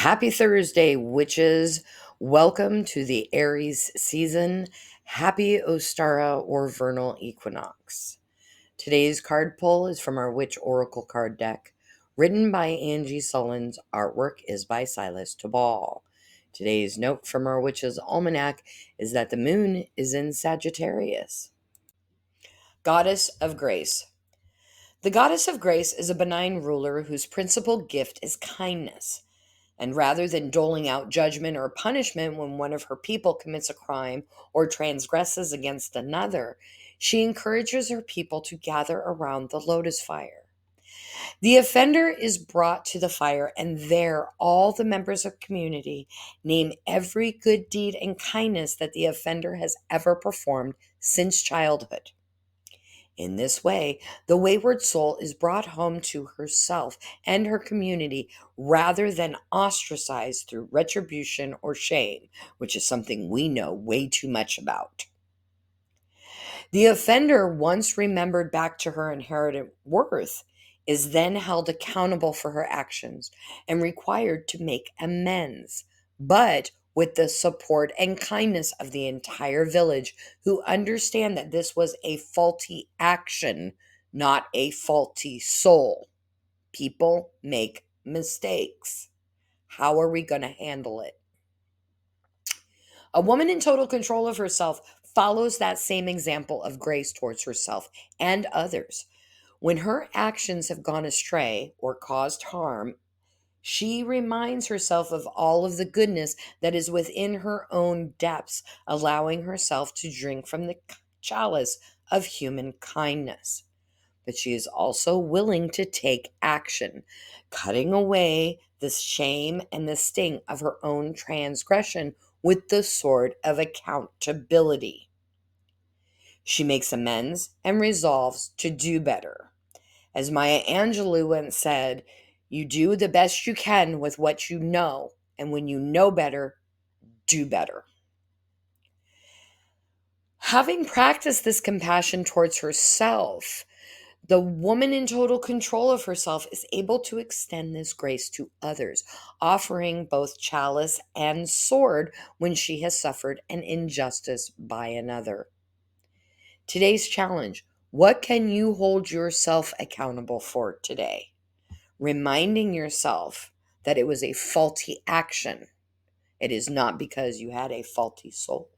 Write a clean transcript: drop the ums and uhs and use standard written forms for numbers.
Happy Thursday, witches. Welcome to the Aries season. Happy Ostara or Vernal Equinox. Today's card pull is from our Witch Oracle card deck, written by Angie Sullins. Artwork is by Silas Tabal. Today's note from our Witch's Almanac is that the moon is in Sagittarius. Goddess of Grace. The Goddess of Grace is a benign ruler whose principal gift is kindness. And rather than doling out judgment or punishment when one of her people commits a crime or transgresses against another, she encourages her people to gather around the lotus fire. The offender is brought to the fire, and there all the members of the community name every good deed and kindness that the offender has ever performed since childhood. In this way, the wayward soul is brought home to herself and her community rather than ostracized through retribution or shame, which is something we know way too much about. The offender, once remembered back to her inherent worth, is then held accountable for her actions and required to make amends, but with the support and kindness of the entire village, who understand that this was a faulty action, not a faulty soul. People make mistakes. How are we going to handle it? A woman in total control of herself follows that same example of grace towards herself and others. When her actions have gone astray or caused harm, she reminds herself of all of the goodness that is within her own depths, allowing herself to drink from the chalice of human kindness. But she is also willing to take action, cutting away the shame and the sting of her own transgression with the sword of accountability. She makes amends and resolves to do better. As Maya Angelou once said, you do the best you can with what you know, and when you know better, do better. Having practiced this compassion towards herself, the woman in total control of herself is able to extend this grace to others, offering both chalice and sword when she has suffered an injustice by another. Today's challenge: what can you hold yourself accountable for today? Reminding yourself that it was a faulty action. It is not because you had a faulty soul.